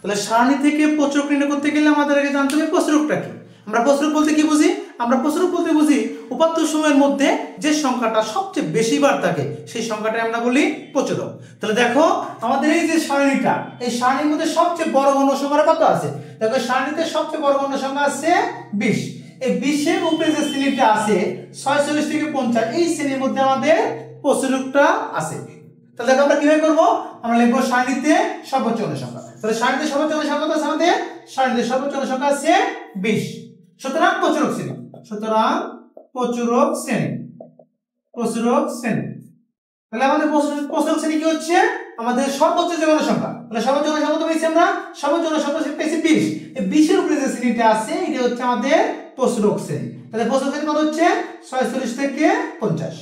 তাহলে সারণী থেকে প্রচুরক নির্ণয় করতে গেলে আমাদের আগে জানতে হবে প্রচুরকটা কি। আমরা প্রচুরক বলতে কি বুঝি? আমরা প্রচুরক বলতে বুঝি উপাত্ত সময়ের মধ্যে যে সংখ্যাটা সবচেয়ে বেশি বার থাকে সেই সংখ্যাটাই আমরা বলি প্রচুরক। তাহলে দেখো আমাদের এই যে সারণীটা, এই সারণীর মধ্যে সবচেয়ে বড় গণ্য সংখ্যা কত আছে? দেখো সারণীতে সবচেয়ে বড় গণ্য সংখ্যা আছে 20। এই 20 এর উপরে যে শ্রেণীটা আছে 46 থেকে 50, এই শ্রেণীর মধ্যে আমাদের প্রচুরকটা আছে। তাহলে দেখো আমরা কিভাবে করব? আমরা লিখব সারণীতে সর্বোচ্চ গণ্য সংখ্যা। তাহলে সারণীতে সর্বোচ্চ গণ্য সংখ্যা কত আছে আমাদের? সারণীতে সর্বোচ্চ গণ্য সংখ্যা আছে 20। সুতরাং প্রচুরক শ্রেণী, সুতরাং প্রচুরক শ্রেণী, প্রচুরক শ্রেণী। তাহলে আমাদের প্রচুরক শ্রেণী কি হচ্ছে? আমাদের সর্বোচ্চ যে গণ্য সংখ্যা। তাহলে সর্বোচ্চ গণ্য সংখ্যা কত পেয়েছি আমরা? সর্বোচ্চ গণ্য সংখ্যা পেয়েছি 20। এই 20 এর উপরে যে শ্রেণীটা আছে এটা হচ্ছে আমাদের প্রচুরক শ্রেণী। তাহলে প্রচুরক শ্রেণী কত হচ্ছে? 46 থেকে 50।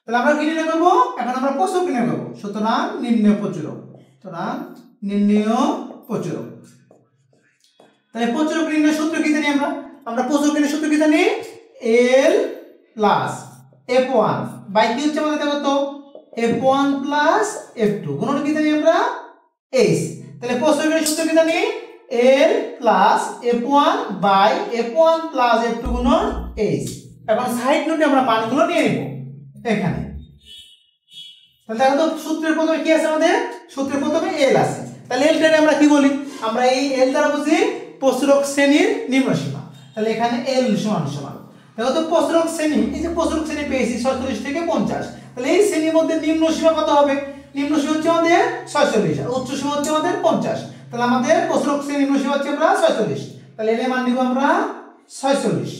তাহলে আমরা কি নির্ণয় করব? এখন আমরা প্রচুরক নির্ণয় করব। সুতরাং নির্ণয় প্রচুরক, সুতরাং নির্ণয় প্রচুরক। তাহলে প্রচুরক নির্ণয় সূত্র কি জানি আমরা? আমরা প্রচুরক নির্ণয় সূত্র কি জানি? L প্লাস F1 বাই কি হচ্ছে আমাদের দেখো তো F1 প্লাস F2 গুণন কি জানি আমরা? H। তাহলে প্রচুরক নির্ণয় সূত্র কি জানি? L plus F1 by F1 plus F2 গুণন H। এখন সাইড নোটে আমরা মানগুলো নিয়ে নেব এখানে। তাহলে দেখো তো সূত্রের প্রথমে কি আছে আমাদের? সূত্রের প্রথমে L আছে। তাহলে L টাকে আমরা কি বলি? আমরা এই L দ্বারা বুঝি প্রচুরক শ্রেণীর নিম্ন সীমা। তাহলে এখানে L সমান সমান দেখো তো প্রচুরক শ্রেণী, এই যে প্রচুরক শ্রেণী পেয়েছি 46 থেকে 50। তাহলে এই শ্রেণীর মধ্যে নিম্ন সীমা কত হবে? নিম্ন সীমা হচ্ছে আমাদের 46 আর উচ্চ সীমা হচ্ছে আমাদের 50। তাহলে আমাদের প্রচুরক শ্রেণীর নিম্ন সীমা হচ্ছে আমরা 46। তাহলে এর মান নিব আমরা 46।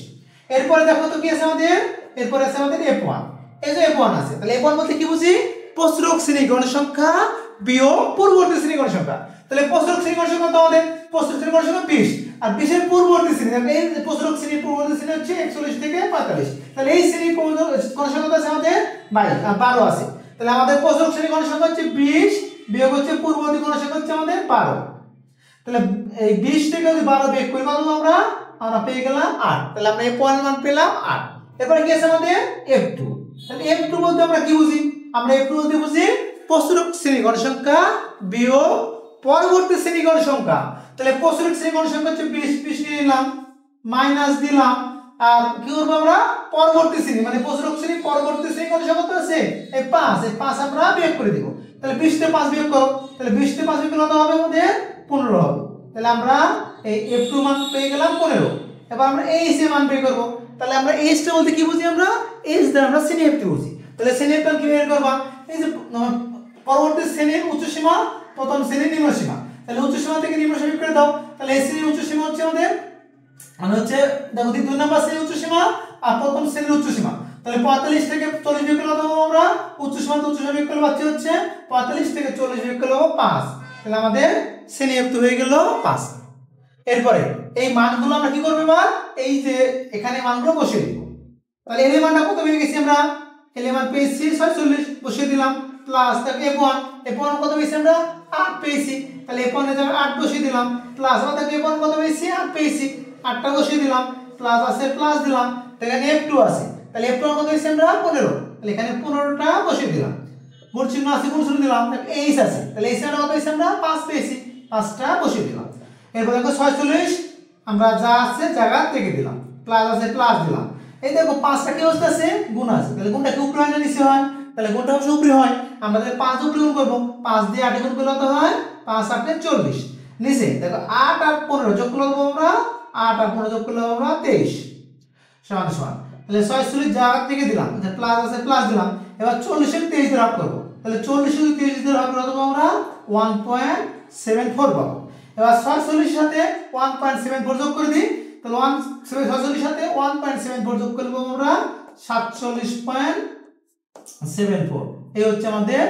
এরপরে দেখো তো কি আছে আমাদের? এরপরে আছে আমাদের F1। এই যে F1 আছে, তাহলে F1 বলতে কি বুঝি? প্রচুরক শ্রেণী গণ সংখ্যা বিয়োগ পূর্ববর্তী শ্রেণী গণ সংখ্যা। তাহলে প্রচুরক শ্রেণী গণ সংখ্যা তো আমাদের প্রচুরক শ্রেণী গণ সংখ্যা 20 আর 20 এর পূর্ববর্তী শ্রেণী, এই প্রচুরক শ্রেণীর পূর্ববর্তী শ্রেণী হচ্ছে 41 থেকে 45। তাহলে এই শ্রেণীর গণ সংখ্যা আছে আমাদের 12 আছে। তাহলে আমাদের প্রচুরক শ্রেণী গণ সংখ্যা হচ্ছে 20 বিয়োগ হচ্ছে পূর্ববর্তী গণ সংখ্যা হচ্ছে আমাদের 12। তাহলে এই 20 থেকে যদি 12 বিয়োগ করি কত আমরা পেয়ে গেলাম 8। তাহলে আমরা F1 মান পেলাম 8। এরপরে কি আছে আমাদের? F2। তাহলে F2 বলতে আমরা কি বুঝি? আমরা F2 বলতে বুঝি প্রচুরক শ্রেণী গণ সংখ্যা বিয়োগ পরবর্তী শ্রেণী গণ সংখ্যা। তাহলে প্রচুরক শ্রেণী গণ সংখ্যা হচ্ছে 20 নিয়ে নিলাম, মাইনাস দিলাম, আর কি করব আমরা? পরবর্তী শ্রেণী মানে প্রচুরক শ্রেণী পরবর্তী শ্রেণী গণ সংখ্যা তো আছে এই 5, এই 5 আমরা বিয়োগ করে দিব। তাহলে 20 থেকে 5 বিয়োগ করো, তাহলে 20 থেকে 5 বিয়োগ করলে কত হবে আমাদের? 15 হবে। তাহলে আমরা এই F2 মান পেয়ে গেলাম 15। এবার আমরা H এর মান বের করব। তাহলে আমরা H টা বলতে কি বুঝি? আমরা H দ্বারা আমরা শ্রেণী F2 বুঝি। তাহলে শ্রেণী F1 কি বের করব? এই যে পরবর্তী শ্রেণীর উচ্চ সীমা প্রথম শ্রেণীর নিম্ন সীমা, তাহলে উচ্চ সীমা থেকে নিম্ন সীমা করে দাও। তাহলে এই শ্রেণীর উচ্চ সীমা হচ্ছে আমাদের মানে হচ্ছে দেখো 2 নাম্বার শ্রেণীর উচ্চ সীমা আর প্রথম শ্রেণীর উচ্চ সীমা। তাহলে 45 থেকে 40 বিয়োগ করলে কত পাবো আমরা? উচ্চ সীমা তো উচ্চ সীমা বিয়োগ করলে পাচ্ছি হচ্ছে 45 থেকে 40 বিয়োগ করলে 5। তাহলে আমাদের শ্রেণী F2 হয়ে গেল 5। এরপরে এই মানগুলো আমরা কি করব? এবার এই যে এখানে মানগুলো বসিয়ে দিব। তাহলে এর মানটা কত পেয়ে গেছি আমরা? এর মান পেয়েছি 46, বসিয়ে দিলাম, প্লাস তাকে F1 কত পেয়েছি আমরা? 8 পেয়েছি। তাহলে F1 এর জায়গায় 8 বসিয়ে দিলাম, প্লাস আমাদের F1 কত পেয়েছি? 8 পেয়েছি, 8টা বসিয়ে দিলাম, প্লাস আছে প্লাস দিলাম, এখানে F2 আছে। তাহলে F2 কত পেয়েছি আমরা? 15। তাহলে এখানে 15টা বসিয়ে দিলাম, গুণ চিহ্ন আছে গুণ চিহ্ন দিলাম, H আছে। তাহলে H এর কত পেয়েছি আমরা? 5 পেয়েছি, 5টা বসিয়ে দিলাম। এরপর দেখো 46 আমরা যা আছে জায়গা থেকে দিলাম, প্লাস আছে প্লাস দিলাম। এই দেখো 5টা কি অবস্থা আছে? গুণ আছে। তাহলে গুণটা কি উপরে হয় না নিচে হয়? তাহলে গুণটা হচ্ছে উপরে হয়। আমরা যদি 5 উপরে গুণ করব, 5 দিয়ে 8 গুণ করলে কত হয়? 5 8 40। নিচে দেখো 8 আর 15 যোগ করলে কত আমরা? 8 আর 15 যোগ করলে আমরা 23 সমান সমান। তাহলে 46 জায়গা থেকে দিলাম, প্লাস আছে প্লাস দিলাম। এবার 40 এর 23 দিয়ে ভাগ করব। তাহলে 40 এর 23 দিয়ে ভাগ করলে কত আমরা? 1.74 পাবো। এবার 46 এর সাথে 1.74 যোগ করে দিই। তাহলে 46 এর সাথে 1.74 যোগ করলে আমরা 47.74। এই হচ্ছে আমাদের